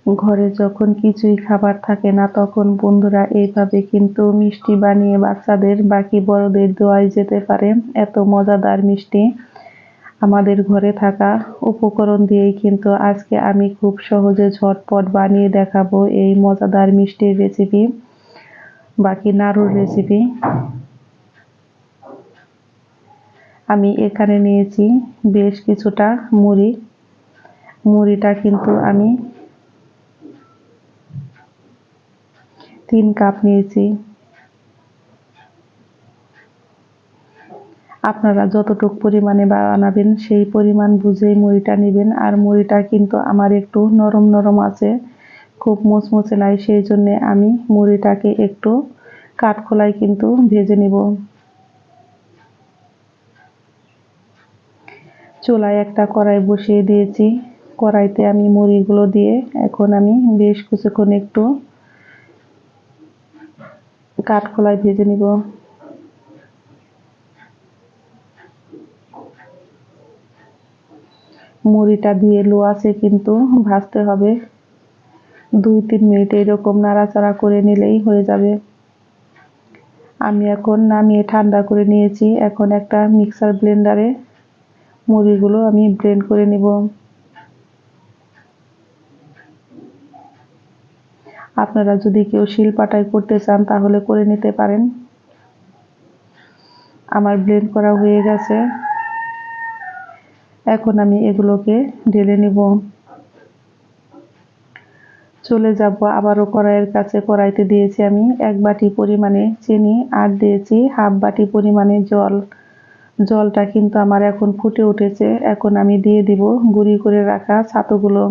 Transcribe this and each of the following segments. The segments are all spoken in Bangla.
ঘরে যখন কিছুই খাবার থাকে না তখন বন্ধুরা এইভাবে কিন্তু মিষ্টি বানিয়ে বাচ্চাদের বাকি বড়দের দেওয়াই যেতে পারে। এত মজাদার মিষ্টি আমাদের ঘরে থাকা উপকরণ দিয়েই কিন্তু আজকে আমি খুব সহজে ঝটপট বানিয়ে দেখাবো এই মজাদার মিষ্টির রেসিপি, বাকি নাড়ুর রেসিপি। আমি এখানে নিয়েছি বেশ কিছুটা মুড়িটা কিন্তু আমি 3 কাপ নিয়েছি। আপনারা যতটুকু পরিমাণে বানাবেন সেই পরিমাণ বুঝেই মুড়িটা নেবেন। আর মুড়িটা কিন্তু আমার একটু নরম নরম আছে, খুব মুচমুচে নাই, সেই জন্য আমি মুড়িটাকে একটু কাঠখোলায় কিন্তু ভেজে নিব। চুলায় একটা কড়াই বসিয়ে দিয়েছি। কড়াইতে আমি মুড়িগুলো দিয়ে এখন আমি বেশ কিছুক্ষণ একটু কাঠখোলায় ভেজে নিব। মুড়িটা দিয়ে লো আঁচে কিন্তু ভাজতে হবে। 2-3 মিনিট এরকম নাড়াচাড়া করে নিলেই হয়ে যাবে। আমি এখন নামিয়ে ঠান্ডা করে নিয়েছি। এখন একটা মিক্সার ব্লেন্ডারে মুড়িগুলো আমি ব্লেন্ড করে নিব। আপনারা যদি কেউ শিলপাটায় করতে চান তাহলে করে নিতে পারেন। আমার ব্লেন্ড করা হয়ে গেছে। এখন আমি এগুলোকে ঢেলে নিব। চলে যাব আবারও কড়াইয়ের কাছে। কড়াইতে দিয়েছি আমি 1 বাটি পরিমাণে চিনি আর দিয়েছি হাফ বাটি পরিমাণে জল। জলটা কিন্তু আমার এখন ফুটে উঠেছে। এখন আমি দিয়ে দিব গুঁড়ি করে রাখা ছাতুগুলো।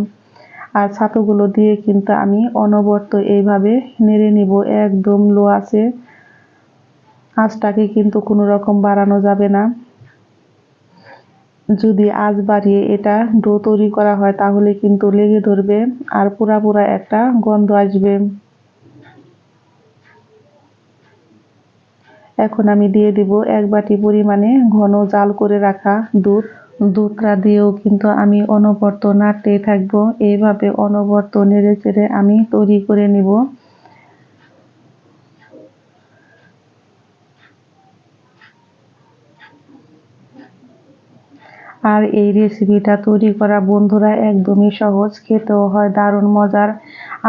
আর ছাতুগুলো দিয়ে কিন্তু আমি অনবরত এইভাবে নেড়ে নিব, একদম লো আছে। আঁচটাকে কিন্তু কোনো রকম বাড়ানো যাবে না। যদি আঁচ বাড়িয়ে এটা ডো তৈরি করা হয় তাহলে কিন্তু লেগে ধরবে আর পুরা একটা গন্ধ আসবে। এখন আমি দিয়ে দিব 1 বাটি পরিমাণে ঘন জাল করে রাখা দুধ। দুধটা দিয়েও কিন্তু আমি অনবরত নাড়তেই থাকবো। এইভাবে অনবরত নেড়ে চেড়ে আমি তৈরি করে নিব। আর এই রেসিপিটা তৈরি করা বন্ধুরা একদমই সহজ, খেতেও হয় দারুণ মজার।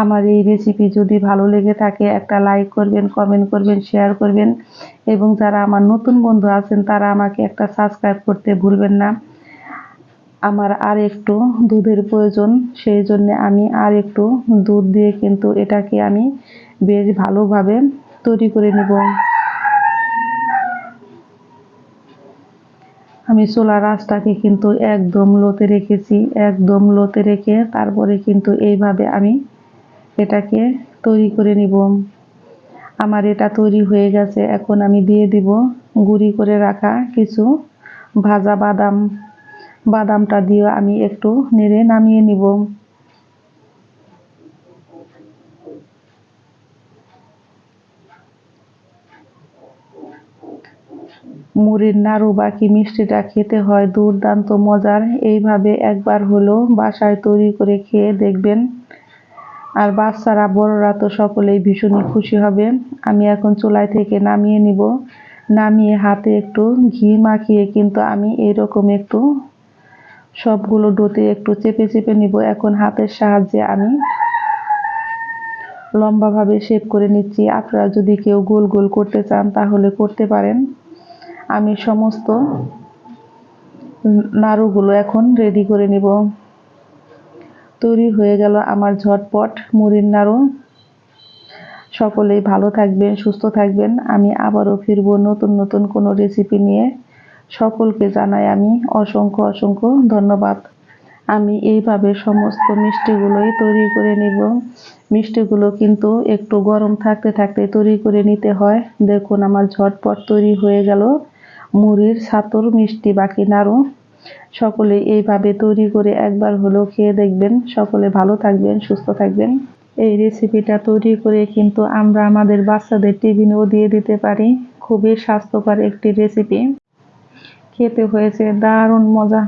আমার এই রেসিপি যদি ভালো লেগে থাকে একটা লাইক করবেন, কমেন্ট করবেন, শেয়ার করবেন এবং যারা আমার নতুন বন্ধু আছেন তারা আমাকে একটা সাবস্ক্রাইব করতে ভুলবেন না। আমার আর একটু দুধের প্রয়োজন, সেই জন্য আমি আর একটু দুধ দিয়ে কিন্তু এটাকে আমি বেশ ভালোভাবে তৈরি করে নেব। আমি চুলার আঁচটাকে কিন্তু একদম লোতে রেখেছি। একদম লোতে রেখে তারপরে কিন্তু এইভাবে আমি এটাকে তৈরি করে নিব। আমার এটা তৈরি হয়ে গেছে। এখন আমি দিয়ে দিব গুঁড়ি করে রাখা কিছু ভাজা বাদাম। বাদামটা দিয়ে আমি একটু নেড়ে নামিয়ে নিব। মুড়ির নাড়ু বাকি মিষ্টিটা খেতে হয় দুর্দান্ত মজার। এইভাবে একবার হলো বাসায় তৈরি করে খেয়ে দেখবেন। আর বাচ্চারা বড়রা তো সকলেই ভীষণই খুশি হবে। আমি এখন চুলায় থেকে নামিয়ে নিব। নামিয়ে হাতে একটু ঘি মাখিয়ে কিন্তু আমি এইরকম একটু সবগুলো ডোতে একটু চেপে চেপে নিব। এখন হাতের সাহায্যে আমি লম্বাভাবে শেপ করে নিচ্ছি। আপনারা যদি কেউ গোল গোল করতে চান তাহলে করতে পারেন। আমি সমস্ত নাড়ুগুলো এখন রেডি করে নিব। তৈরি হয়ে গেল আমার ঝটপট মুড়ির নাড়ু। সকলেই ভালো থাকবেন, সুস্থ থাকবেন। আমি আবারও ফিরব নতুন নতুন কোনো রেসিপি নিয়ে। সকলকে জানাই আমি অসংখ্য ধন্যবাদ। আমি এইভাবে সমস্ত মিষ্টিগুলোই তৈরি করে নিব। মিষ্টিগুলো কিন্তু একটু গরম থাকতে থাকতে তৈরি করে নিতে হয়। দেখুন আমার ঝটপট তৈরি হয়ে গেল মুড়ির ছাতুর মিষ্টি বাকি নাড়ু। সকলে এইভাবে তৈরি করে একবার হলেও খেয়ে দেখবেন। সকলে ভালো থাকবেন, সুস্থ থাকবেন। এই রেসিপিটা তৈরি করে কিন্তু আমরা আমাদের বাচ্চাদের টিফিনেও দিয়ে দিতে পারি। খুবই স্বাস্থ্যকর একটি রেসিপি, খেতে হয়েছে দারুণ মজা।